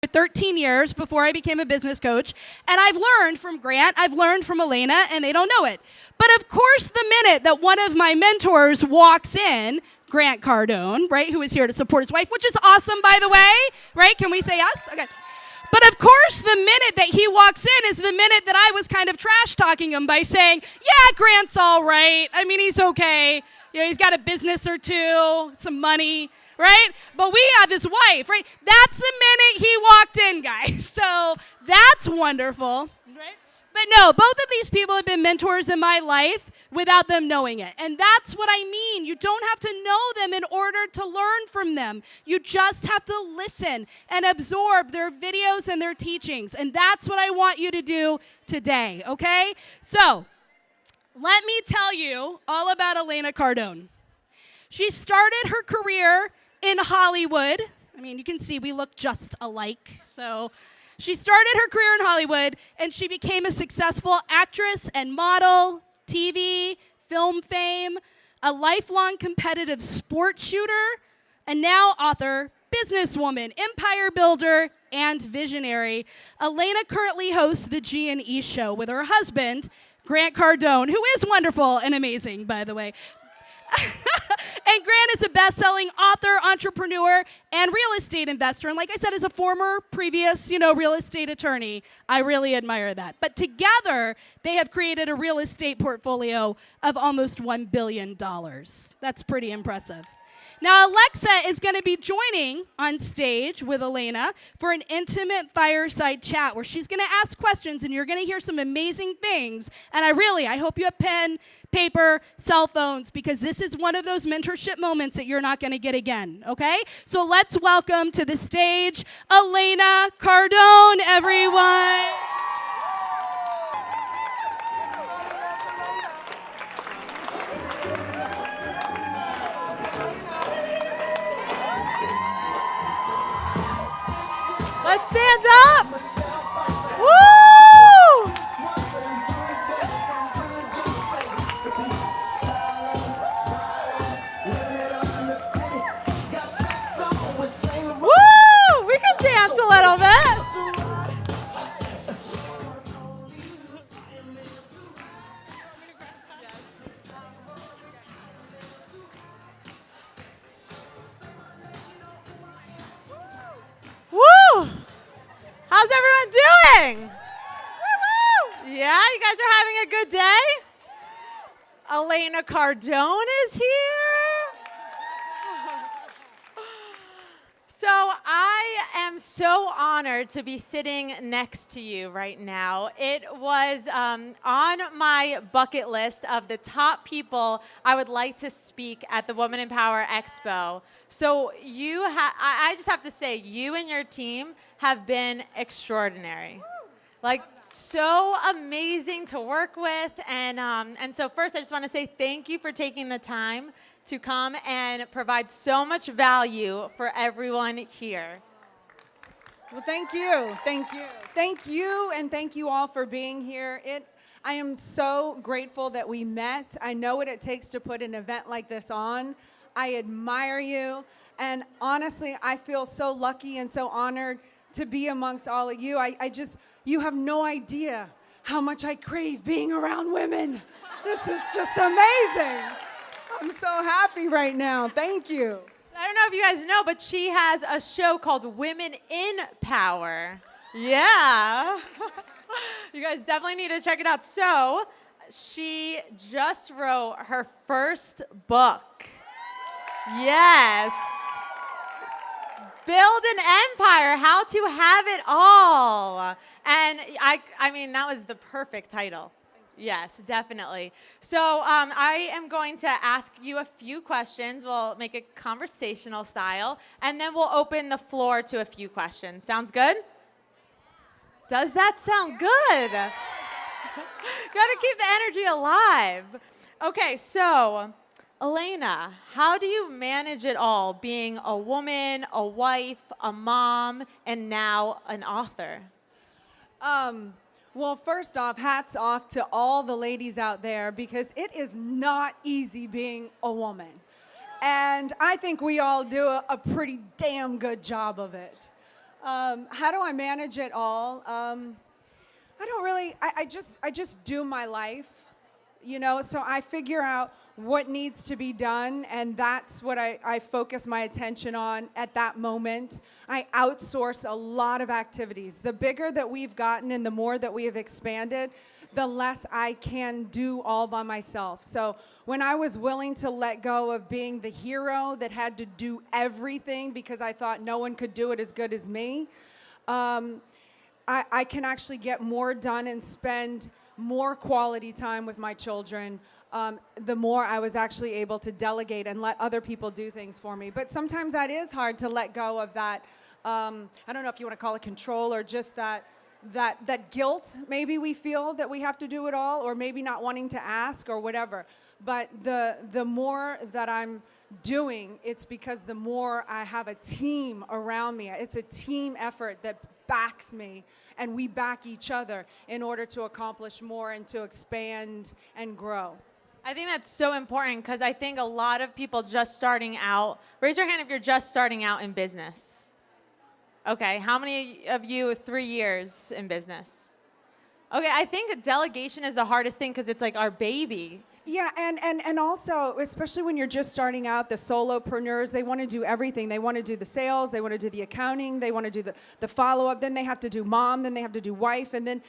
for 13 years before I became a business coach. And I've learned from Grant, I've learned from Elena, and they don't know it. But of course, the minute that one of my mentors walks in, Grant Cardone, right, who is here to support his wife, which is awesome, by the way, right? Can we say yes? Okay. But of course, the minute that he walks in is the minute that I was kind of trash talking him by saying, yeah, Grant's all right. I mean, he's okay. You know, he's got a business or two, some money, right? But we have his wife, right? That's the minute he walked in, guys. So that's wonderful, right? But no, both of these people have been mentors in my life without them knowing it. And that's what I mean. You don't have to know them in order to learn from them. You just have to listen and absorb their videos and their teachings. And that's what I want you to do today, okay? So let me tell you all about Elena Cardone. She started her career in Hollywood. I mean, you can see we look just alike, so she started her career in Hollywood, and she became a successful actress and model, TV, film fame, a lifelong competitive sport shooter, and now author, businesswoman, empire builder, and visionary. Elena currently hosts the G&E Show with her husband, Grant Cardone, who is wonderful and amazing, by the way. And Grant is a best-selling author, entrepreneur, and real estate investor. And like I said, as a former previous, real estate attorney, I really admire that. But together, they have created a real estate portfolio of almost $1 billion. That's pretty impressive. Now, Alexa is going to be joining on stage with Elena for an intimate fireside chat where she's going to ask questions and you're going to hear some amazing things. And I hope you have pen, paper, cell phones, because this is one of those mentorship moments that you're not going to get again, okay? So let's welcome to the stage Elena Cardone, everyone. Let's stand up. Woo! Woo! We can dance a little bit. Woo! How's everyone doing? Woo-woo! Yeah, you guys are having a good day? Elena Cardone is here. So I am so honored to be sitting next to you right now. It was on my bucket list of the top people I would like to speak at the Women in Power Expo. So I just have to say, you and your team have been extraordinary. Like, so amazing to work with. And so first, I just want to say thank you for taking the time to come and provide so much value for everyone here. Well, thank you. Thank you. Thank you, and thank you all for being here. I am so grateful that we met. I know what it takes to put an event like this on. I admire you, and honestly, I feel so lucky and so honored to be amongst all of you. You have no idea how much I crave being around women. This is just amazing. I'm so happy right now. Thank you. I don't know if you guys know, but she has a show called Women in Power. Yeah. You guys definitely need to check it out. So she just wrote her first book. Yes. Build an Empire, How to Have It All. And I mean, that was the perfect title. Yes, definitely. So I am going to ask you a few questions. We'll make it conversational style, and then we'll open the floor to a few questions. Sounds good? Does that sound good? Got to keep the energy alive. Okay, so Elena, how do you manage it all, being a woman, a wife, a mom, and now an author? Well, first off, hats off to all the ladies out there, because it is not easy being a woman. And I think we all do a pretty damn good job of it. How do I manage it all? I don't really. I just do my life, So I figure out what needs to be done, and that's what I focus my attention on at that moment. I outsource a lot of activities. The bigger that we've gotten and the more that we have expanded, the less I can do all by myself. So when I was willing to let go of being the hero that had to do everything because I thought no one could do it as good as me, I can actually get more done and spend more quality time with my children, the more I was actually able to delegate and let other people do things for me. But sometimes that is hard to let go of that, I don't know if you want to call it control or just that guilt maybe we feel that we have to do it all, or maybe not wanting to ask or whatever. But the more that I'm doing, it's because the more I have a team around me. It's a team effort that backs me, and we back each other in order to accomplish more and to expand and grow. I think that's so important because I think a lot of people just starting out, raise your hand if you're just starting out in business. Okay, how many of you 3 years in business? Okay, I think delegation is the hardest thing because it's like our baby. Yeah, and also, especially when you're just starting out, the solopreneurs, they want to do everything. They want to do the sales, they want to do the accounting, they want to do the follow-up, then they have to do mom, then they have to do wife, and then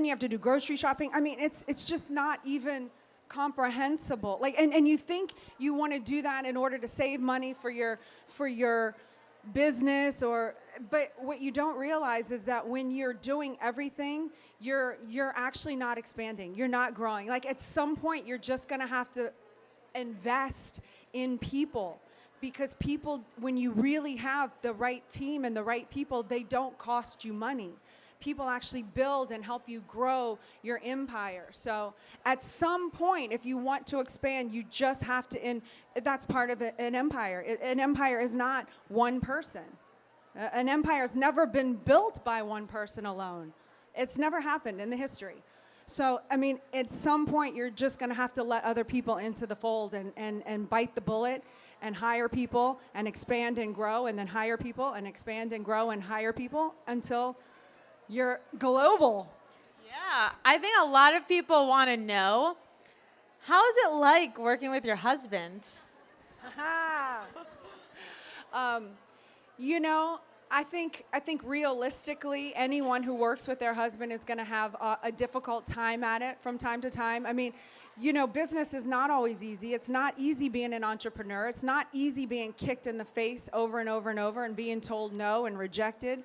you have to do grocery shopping. I mean, it's just not even comprehensible. Like, and you think you want to do that in order to save money for your business, but what you don't realize is that when you're doing everything, you're actually not expanding. You're not growing. Like, at some point, you're just going to have to invest in people, because people, when you really have the right team and the right people, they don't cost you money. People actually build and help you grow your empire. So at some point, if you want to expand, you just have to, that's part of an empire. An empire is not one person. An empire has never been built by one person alone. It's never happened in the history. So, I mean, at some point, you're just going to have to let other people into the fold and bite the bullet and hire people and expand and grow, and then hire people and expand and grow and hire people until you're global. Yeah, I think a lot of people want to know, how is it like working with your husband? I think realistically, anyone who works with their husband is going to have a difficult time at it from time to time. I mean, business is not always easy. It's not easy being an entrepreneur. It's not easy being kicked in the face over and over and over and being told no and rejected.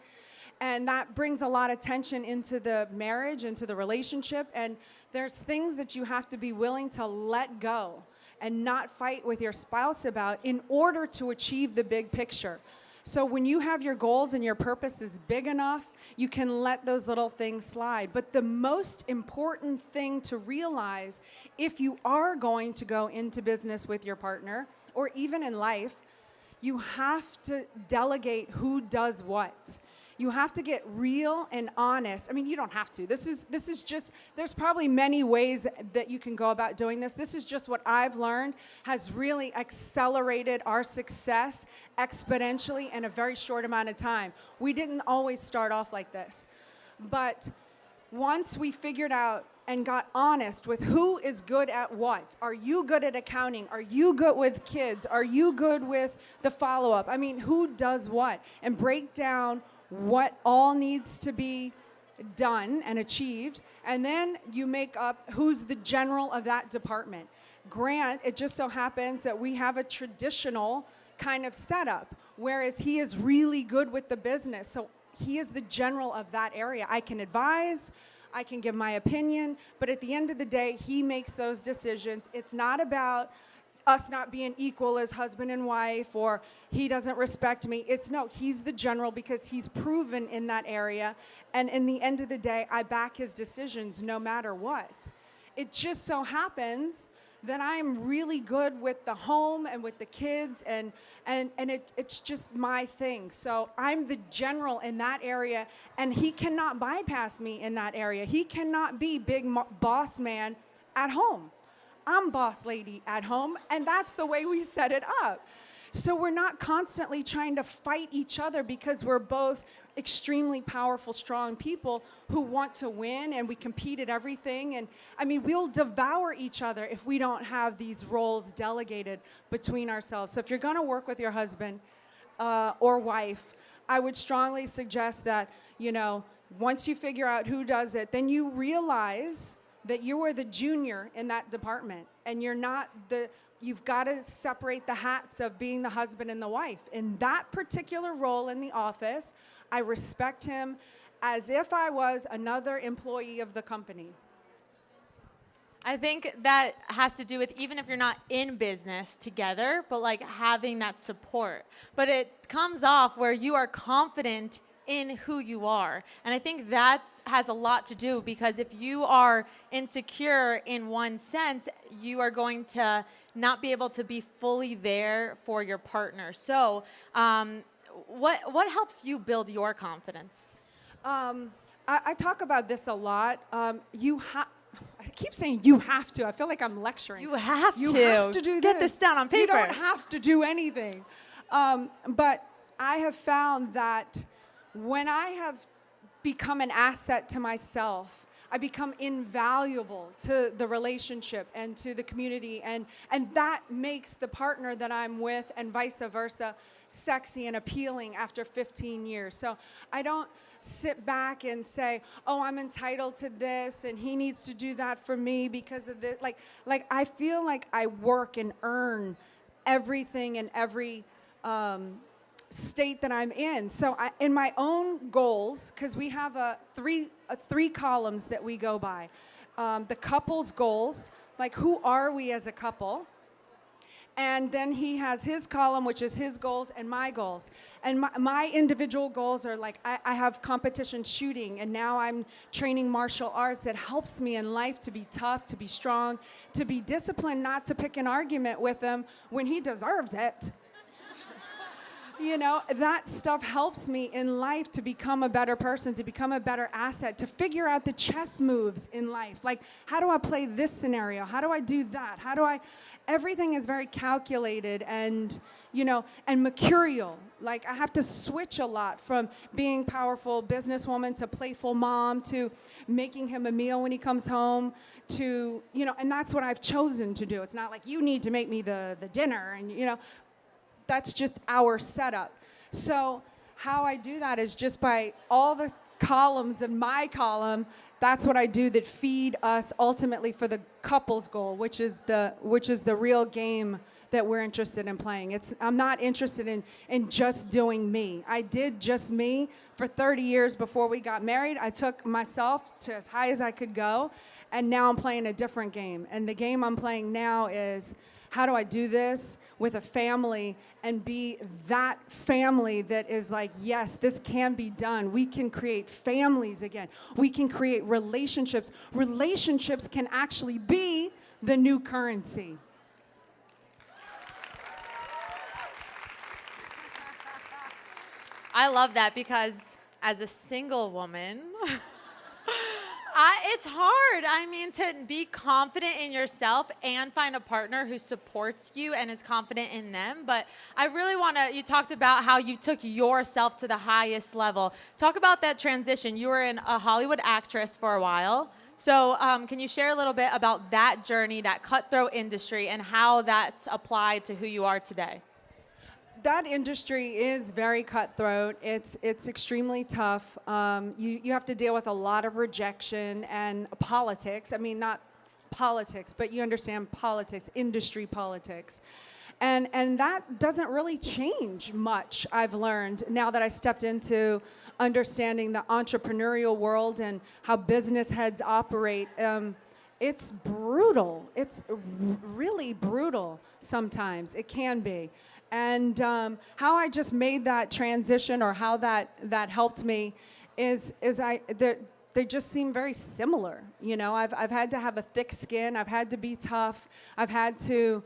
And that brings a lot of tension into the marriage, into the relationship. And there's things that you have to be willing to let go and not fight with your spouse about in order to achieve the big picture. So when you have your goals and your purpose is big enough, you can let those little things slide. But the most important thing to realize, if you are going to go into business with your partner, or even in life, you have to delegate who does what. You have to get real and honest. I mean, you don't have to. This is just, there's probably many ways that you can go about doing this. This is just what I've learned has really accelerated our success exponentially in a very short amount of time. We didn't always start off like this. But once we figured out and got honest with who is good at what. Are you good at accounting? Are you good with kids? Are you good with the follow-up? I mean, who does what? And break down what all needs to be done and achieved, and then you make up who's the general of that department. Grant, it just so happens that we have a traditional kind of setup, whereas he is really good with the business, so he is the general of that area. I can advise, I can give my opinion, but at the end of the day, he makes those decisions. It's not about us not being equal as husband and wife, or he doesn't respect me. It's no, he's the general because he's proven in that area. And in the end of the day, I back his decisions no matter what. It just so happens that I'm really good with the home and with the kids, and it's just my thing. So I'm the general in that area, and he cannot bypass me in that area. He cannot be big boss man at home. I'm boss lady at home, and that's the way we set it up. So we're not constantly trying to fight each other because we're both extremely powerful, strong people who want to win, and we compete at everything. And I mean, we'll devour each other if we don't have these roles delegated between ourselves. So if you're gonna work with your husband or wife, I would strongly suggest that, you know, once you figure out who does it, then you realize that you are the junior in that department, and you're not you've got to separate the hats of being the husband and the wife. In that particular role in the office, I respect him as if I was another employee of the company. I think that has to do with even if you're not in business together, but like having that support. But it comes off where you are confident in who you are. And I think that has a lot to do, because if you are insecure in one sense, you are going to not be able to be fully there for your partner. So what helps you build your confidence? I talk about this a lot. I keep saying you have to. I feel like I'm lecturing. You have to. You have to do this. Get this down on paper. You don't have to do anything. But I have found that when I have become an asset to myself, I become invaluable to the relationship and to the community, and that makes the partner that I'm with, and vice versa, sexy and appealing after 15 years. So I don't sit back and say, oh, I'm entitled to this and he needs to do that for me because of this. Like I feel like I work and earn everything in every state that I'm in. So in my own goals, because we have three columns that we go by. The couple's goals, like who are we as a couple? And then he has his column, which is his goals and my goals. And my individual goals are like, I have competition shooting, and now I'm training martial arts. It helps me in life to be tough, to be strong, to be disciplined, not to pick an argument with him when he deserves it. You know, that stuff helps me in life to become a better person, to become a better asset, to figure out the chess moves in life. Like, how do I play this scenario? How do I do that? Everything is very calculated and, you know, and mercurial. Like, I have to switch a lot from being powerful businesswoman to playful mom to making him a meal when he comes home to, you know, and that's what I've chosen to do. It's not like you need to make me the dinner and, you know, that's just our setup. So how I do that is just by all the columns in my column. That's what I do that feed us ultimately for the couple's goal, which is the real game that we're interested in playing. I'm not interested in just doing me. I did just me for 30 years before we got married. I took myself to as high as I could go, and now I'm playing a different game. And the game I'm playing now is, how do I do this with a family and be that family that is like, yes, this can be done. We can create families again. We can create relationships. Relationships can actually be the new currency. I love that, because as a single woman, it's hard. I mean, to be confident in yourself and find a partner who supports you and is confident in them. But I really you talked about how you took yourself to the highest level. Talk about that transition. You were a Hollywood actress for a while. So can you share a little bit about that journey, that cutthroat industry, and how that's applied to who you are today? That industry is very cutthroat. It's extremely tough. You have to deal with a lot of rejection and politics. I mean, not politics, but you understand politics, industry politics. And that doesn't really change much, I've learned, now that I stepped into understanding the entrepreneurial world and how business heads operate. It's brutal. It's really brutal sometimes. It can be. And how I just made that transition, or how that helped me, is they just seem very similar. You know, I've had to have a thick skin. I've had to be tough. I've had to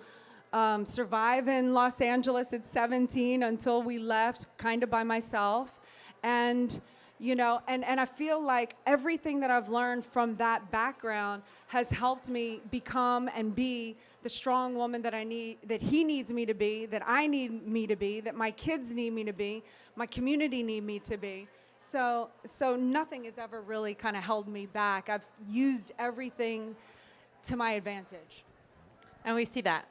survive in Los Angeles at 17 until we left, kind of by myself. And you know, and I feel like everything that I've learned from that background has helped me become and be the strong woman that I need, that he needs me to be, that I need me to be, that my kids need me to be, my community need me to be. So nothing has ever really kind of held me back. I've used everything to my advantage. And we see that.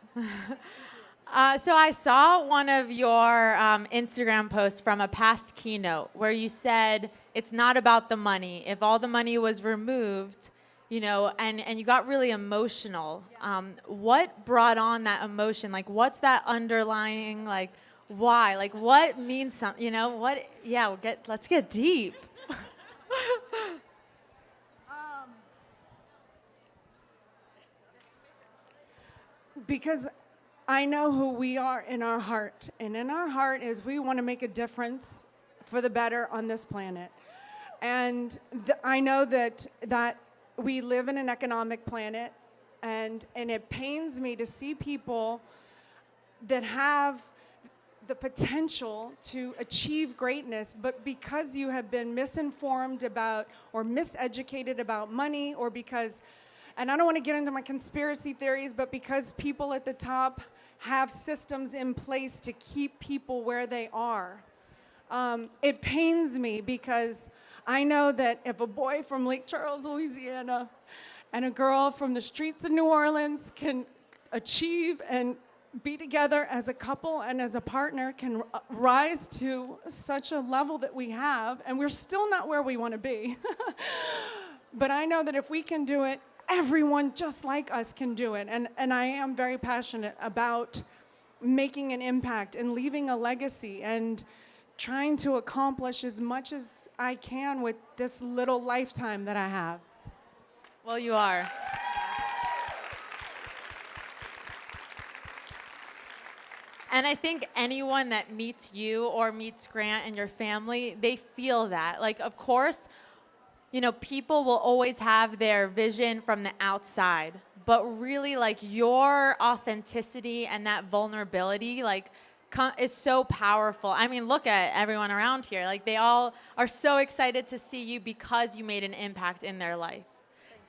So I saw one of your Instagram posts from a past keynote where you said it's not about the money. If all the money was removed, you know, and you got really emotional. What brought on that emotion? Like, what's that underlying, like, why? Like, what means something, you know, what, yeah, let's get deep. Because I know who we are in our heart. And in our heart is we want to make a difference for the better on this planet. And I know that we live in an economic planet, and it pains me to see people that have the potential to achieve greatness, but because you have been misinformed about or miseducated about money, or because, and I don't want to get into my conspiracy theories, but because people at the top have systems in place to keep people where they are. It pains me because I know that if a boy from Lake Charles, Louisiana, and a girl from the streets of New Orleans can achieve and be together as a couple and as a partner, can rise to such a level that we have, and we're still not where we want to be. But I know that if we can do it, everyone just like us can do it. And I am very passionate about making an impact and leaving a legacy and trying to accomplish as much as I can with this little lifetime that I have. Well, you are. And I think anyone that meets you or meets Grant and your family, they feel that. Like, of course, you know, people will always have their vision from the outside, but really, like, your authenticity and that vulnerability, like, is so powerful. I mean, look at everyone around here. Like, they all are so excited to see you because you made an impact in their life.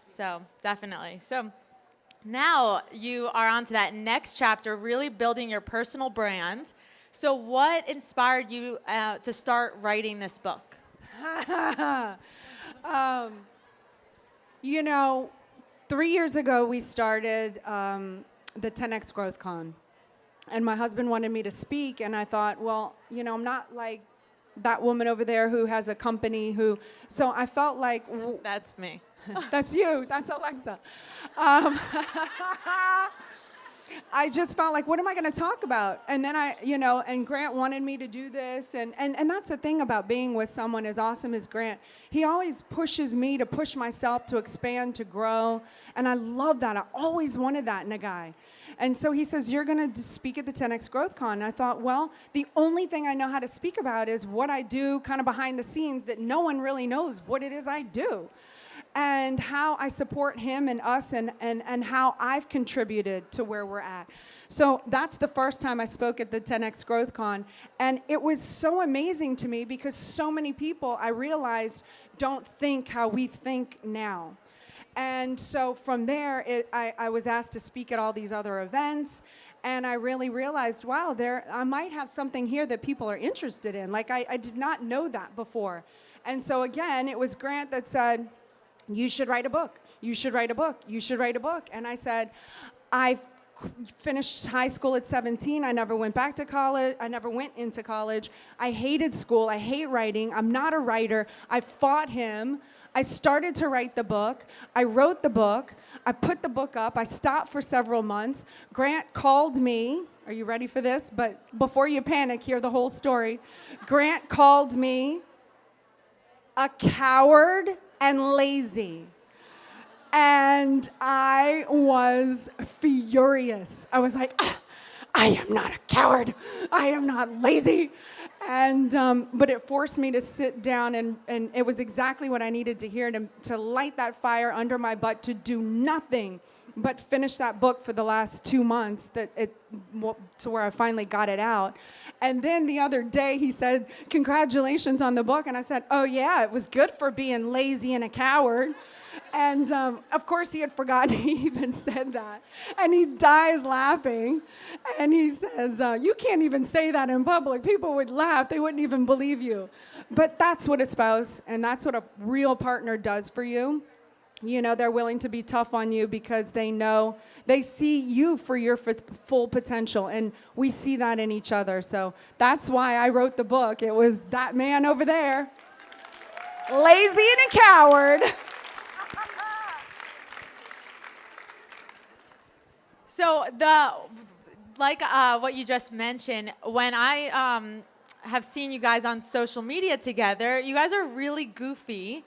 So, definitely. So, now you are on to that next chapter, really building your personal brand. So, what inspired you to start writing this book? You know, 3 years ago, we started the 10X Growth Con. And my husband wanted me to speak, and I thought, well, you know, I'm not like that woman over there who has a company who, so I felt like... That's me. That's you. That's Alexa. I just felt like, what am I going to talk about? And then and Grant wanted me to do this. And that's the thing about being with someone as awesome as Grant. He always pushes me to push myself, to expand, to grow. And I love that. I always wanted that in a guy. And so he says, you're going to speak at the 10X Growth Con. And I thought, well, the only thing I know how to speak about is what I do kind of behind the scenes that no one really knows what it is I do. And how I support him and us and how I've contributed to where we're at. So that's the first time I spoke at the 10X Growth Con. And it was so amazing to me because so many people, I realized, don't think how we think now. And so from there, I was asked to speak at all these other events. And I really realized, wow, I might have something here that people are interested in. Like, I did not know that before. And so again, it was Grant that said, you should write a book. You should write a book. You should write a book. And I said, I finished high school at 17. I never went back to college. I never went into college. I hated school. I hate writing. I'm not a writer. I fought him. I started to write the book. I wrote the book. I put the book up. I stopped for several months. Grant called me. Are you ready for this? But before you panic, hear the whole story. Grant called me a coward and lazy. And I was furious. I was like, I am not a coward. I am not lazy. And but it forced me to sit down, and it was exactly what I needed to hear to light that fire under my butt, to do nothing but finished that book for the last 2 months to where I finally got it out. And then the other day he said, "Congratulations on the book." And I said, "Oh yeah, it was good for being lazy and a coward." And of course he had forgotten he even said that. And he dies laughing. And he says, "You can't even say that in public. People would laugh. They wouldn't even believe you." But that's what a spouse and that's what a real partner does for you. You know, they're willing to be tough on you because they see you for your full potential, and we see that in each other. So that's why I wrote the book. It was that man over there, lazy and a coward. So what you just mentioned, when I have seen you guys on social media together, you guys are really goofy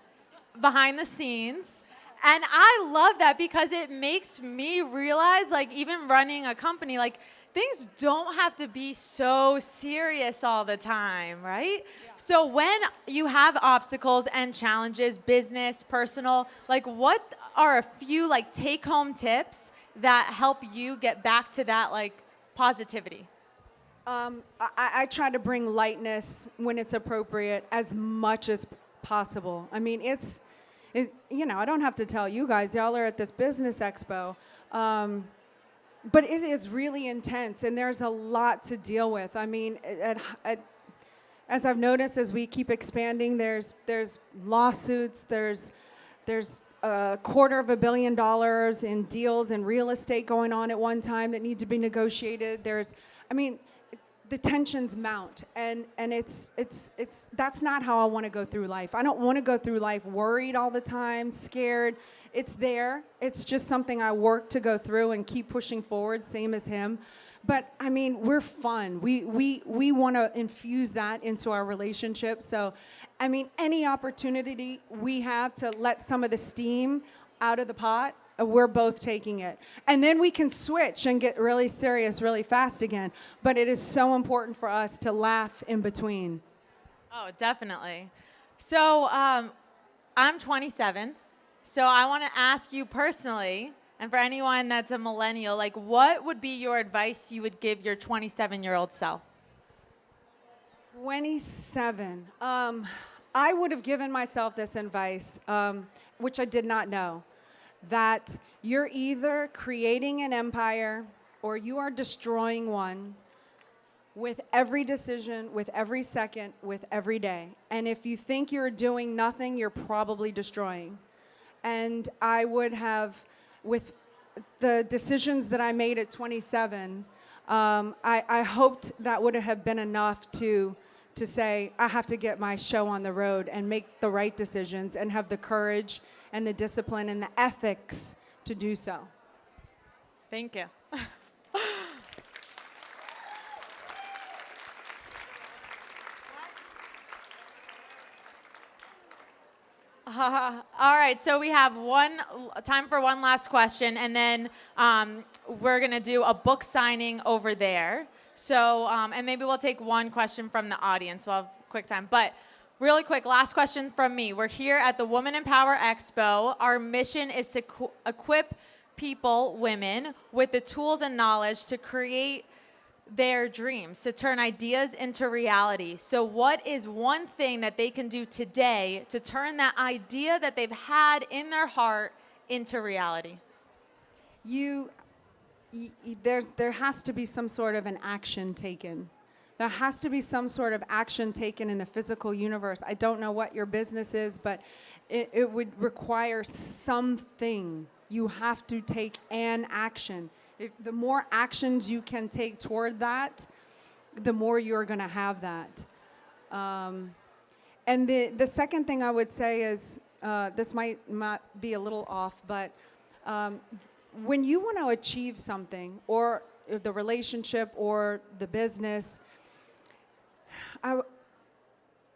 behind the scenes. And I love that because it makes me realize, like, even running a company, like, things don't have to be so serious all the time, right? Yeah. So when you have obstacles and challenges, business, personal, like, what are a few, like, take-home tips that help you get back to that, like, positivity? I try to bring lightness when it's appropriate as much as possible. I mean, I don't have to tell you guys, y'all are at this business expo, but it is really intense, and there's a lot to deal with. I mean, as I've noticed, as we keep expanding, there's lawsuits, there's $250 million in deals in real estate going on at one time that need to be negotiated. The tensions mount, and it's that's not how I want to go through life. I don't want to go through life worried all the time, scared. It's there. It's just something I work to go through and keep pushing forward, same as him. But I mean, we're fun. We want to infuse that into our relationship. So, I mean, any opportunity we have to let some of the steam out of the pot, we're both taking it. And then we can switch and get really serious really fast again. But it is so important for us to laugh in between. Oh, definitely. So I'm 27. So I want to ask you personally, and for anyone that's a millennial, like, what would be your advice you would give your 27-year-old self? 27. I would have given myself this advice, which I did not know. That you're either creating an empire or you are destroying one with every decision, with every second, with every day. And if you think you're doing nothing, you're probably destroying. And I would have, with the decisions that I made at 27, I hoped that would have been enough to say, I have to get my show on the road and make the right decisions and have the courage and the discipline and the ethics to do so. Thank you. All right, so we have time for one last question, and then we're gonna do a book signing over there. So, and maybe we'll take one question from the audience. We'll have quick time, but really quick, last question from me. We're here at the Women in Power Expo. Our mission is to equip people, women, with the tools and knowledge to create their dreams, to turn ideas into reality. So what is one thing that they can do today to turn that idea that they've had in their heart into reality? There has to be some sort of an action taken. There has to be some sort of action taken in the physical universe. I don't know what your business is, but it would require something. You have to take an action. The more actions you can take toward that, the more you're going to have that. And the second thing I would say is, this might be a little off, but when you want to achieve something, or the relationship or the business,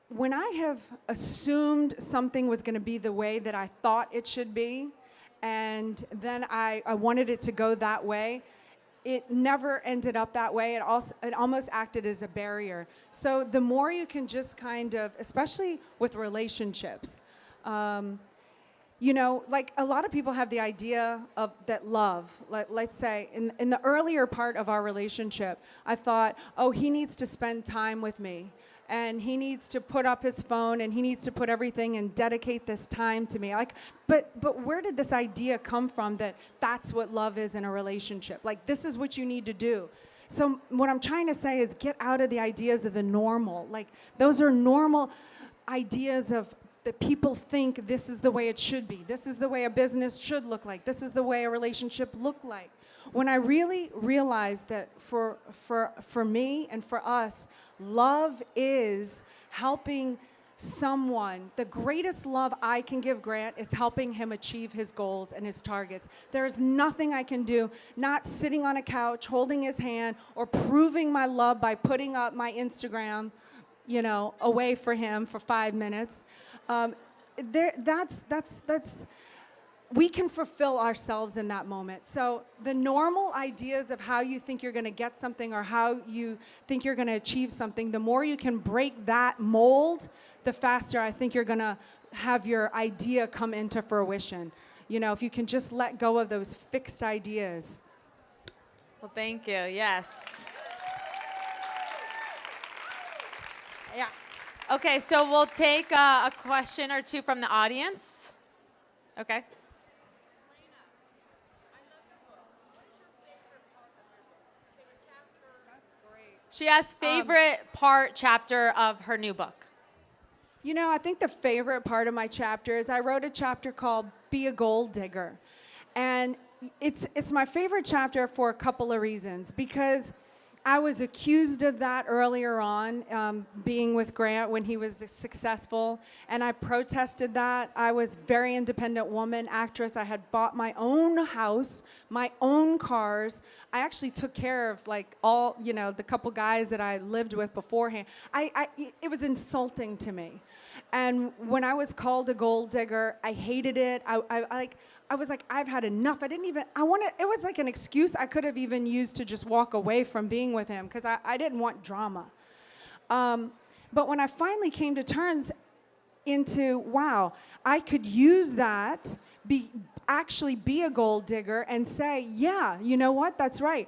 when I have assumed something was going to be the way that I thought it should be, and then I wanted it to go that way, it never ended up that way. It almost acted as a barrier. So the more you can just kind of, especially with relationships, you know, like a lot of people have the idea of that love. Let's say in the earlier part of our relationship, I thought, oh, he needs to spend time with me. And he needs to put up his phone and he needs to put everything and dedicate this time to me. Like, but where did this idea come from that that's what love is in a relationship? Like, this is what you need to do. So what I'm trying to say is get out of the ideas of the normal. Like, those are normal ideas of that people think this is the way it should be. This is the way a business should look like. This is the way a relationship look like. When I really realized that for me and for us, love is helping someone. The greatest love I can give Grant is helping him achieve his goals and his targets. There is nothing I can do, not sitting on a couch, holding his hand, or proving my love by putting up my Instagram, you know, away for him for 5 minutes. We can fulfill ourselves in that moment. So the normal ideas of how you think you're going to get something or how you think you're going to achieve something, the more you can break that mold, the faster I think you're going to have your idea come into fruition. You know, if you can just let go of those fixed ideas. Well, thank you. Yes. Yeah. Okay, so we'll take a question or two from the audience. Okay. She asked favorite part, chapter of her new book. You know, I think the favorite part of my chapter is I wrote a chapter called Be a Gold Digger. And it's my favorite chapter for a couple of reasons. Because I was accused of that earlier on, being with Grant when he was successful, and I protested that. I was a very independent woman, actress. I had bought my own house, my own cars. I actually took care of like all, you know, the couple guys that I lived with beforehand. It was insulting to me. And when I was called a gold digger, I hated it. I was like, I've had enough. It was like an excuse I could have even used to just walk away from being with him because I didn't want drama. But when I finally came to terms into, wow, I could use that, actually be a gold digger and say, yeah, you know what, that's right.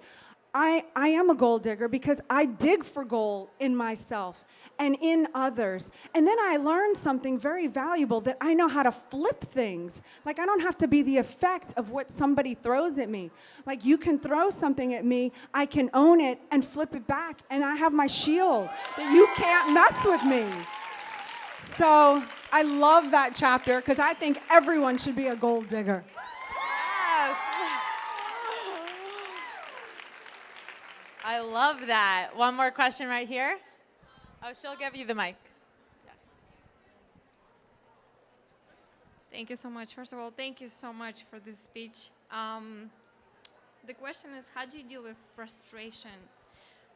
I am a gold digger because I dig for gold in myself and in others. And then I learned something very valuable, that I know how to flip things. Like, I don't have to be the effect of what somebody throws at me. Like, you can throw something at me, I can own it and flip it back, and I have my shield that you can't mess with me. So I love that chapter because I think everyone should be a gold digger. Yes. I love that. One more question right here. Oh, she'll give you the mic. Yes. Thank you so much. First of all, thank you so much for this speech. The question is, how do you deal with frustration?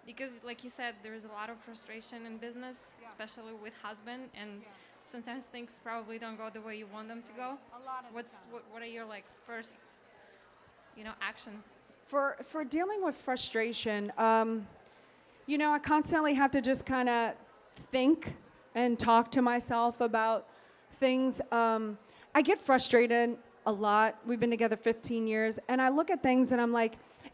Because like you said, there is a lot of frustration in business, especially with husband, and sometimes things probably don't go the way you want them to go. A lot of what are your like first, actions? For dealing with frustration, you know, I constantly have to just kind of think and talk to myself about things. I get frustrated a lot. We've been together 15 years, and I look at things and I'm like,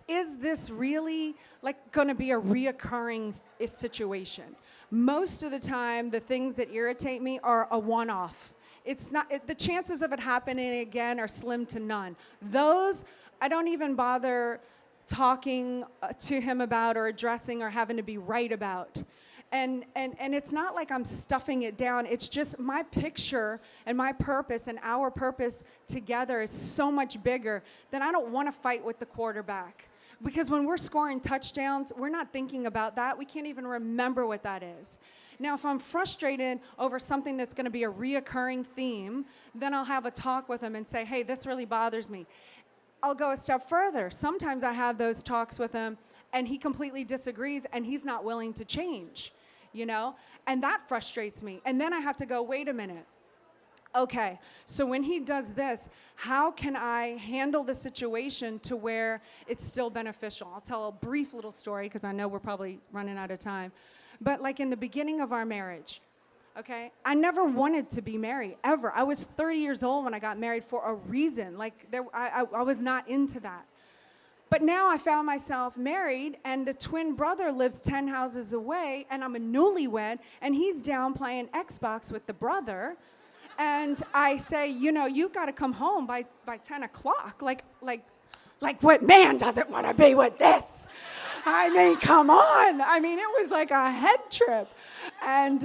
is this really like going to be a reoccurring situation? Most of the time, the things that irritate me are a one-off. It's not, the chances of it happening again are slim to none. Those, I don't even bother talking to him about or addressing or having to be right about. And it's not like I'm stuffing it down. It's just my picture and my purpose and our purpose together is so much bigger that I don't want to fight with the quarterback. Because when we're scoring touchdowns, we're not thinking about that. We can't even remember what that is. Now, if I'm frustrated over something that's going to be a reoccurring theme, then I'll have a talk with him and say, hey, this really bothers me. I'll go a step further. Sometimes I have those talks with him, and he completely disagrees, and he's not willing to change, And that frustrates me. And then I have to go, wait a minute. Okay, so when he does this, how can I handle the situation to where it's still beneficial? I'll tell a brief little story because I know we're probably running out of time. But like in the beginning of our marriage, Okay? I never wanted to be married, ever. I was 30 years old when I got married for a reason. Like, I was not into that. But now I found myself married, and the twin brother lives 10 houses away, and I'm a newlywed, and he's down playing Xbox with the brother. And I say, you know, you got to come home by 10 o'clock. Like what man doesn't want to be with this? I mean, come on. I mean, it was like a head trip. And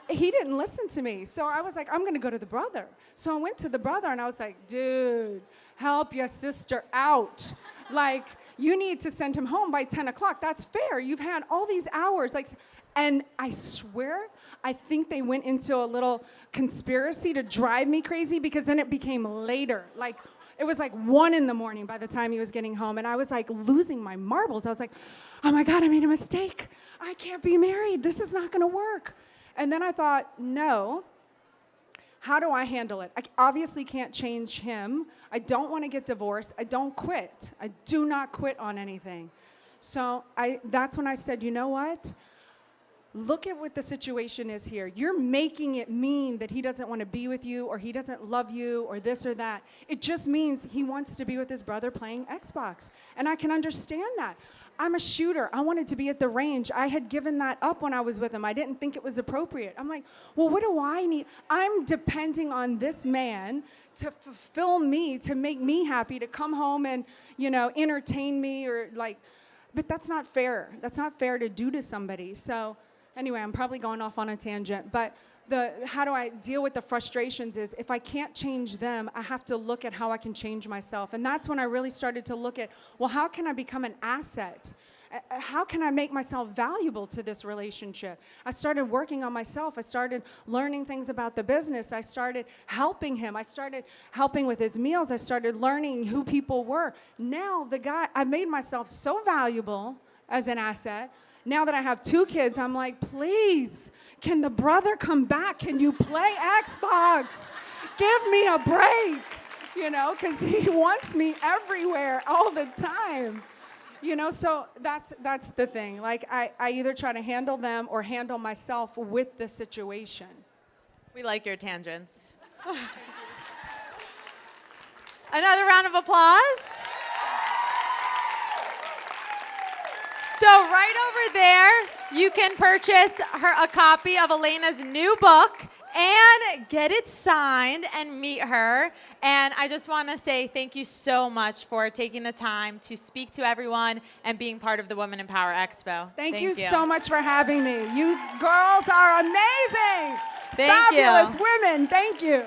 he didn't listen to me. So I was like, I'm going to go to the brother. So I went to the brother, and I was like, dude, help your sister out. Like, you need to send him home by 10 o'clock. That's fair. You've had all these hours. Like, and I swear, I think they went into a little conspiracy to drive me crazy, because then it became later. Like, it was like 1 a.m. by the time he was getting home, and I was like losing my marbles. I was like, oh my God, I made a mistake. I can't be married. This is not gonna work. And then I thought, no, how do I handle it? I obviously can't change him. I don't wanna get divorced. I don't quit. I do not quit on anything. So that's when I said, you know what? Look at what the situation is here. You're making it mean that he doesn't want to be with you, or he doesn't love you, or this or that. It just means he wants to be with his brother playing Xbox. And I can understand that. I'm a shooter. I wanted to be at the range. I had given that up when I was with him. I didn't think it was appropriate. I'm like, well, what do I need? I'm depending on this man to fulfill me, to make me happy, to come home and, you know, entertain me, or like, but that's not fair. That's not fair to do to somebody. So anyway, I'm probably going off on a tangent, but how do I deal with the frustrations is, if I can't change them, I have to look at how I can change myself. And that's when I really started to look at, well, how can I become an asset? How can I make myself valuable to this relationship? I started working on myself. I started learning things about the business. I started helping him. I started helping with his meals. I started learning who people were. Now I made myself so valuable as an asset. Now that I have 2 kids, I'm like, please, can the brother come back? Can you play Xbox? Give me a break, you know, because he wants me everywhere all the time. You know, so that's the thing. Like, I either try to handle them or handle myself with the situation. We like your tangents. Another round of applause. So right over there, you can purchase a copy of Elena's new book and get it signed and meet her. And I just want to say thank you so much for taking the time to speak to everyone and being part of the Women in Power Expo. Thank you so much for having me. You girls are amazing. Thank you. Fabulous women. Thank you.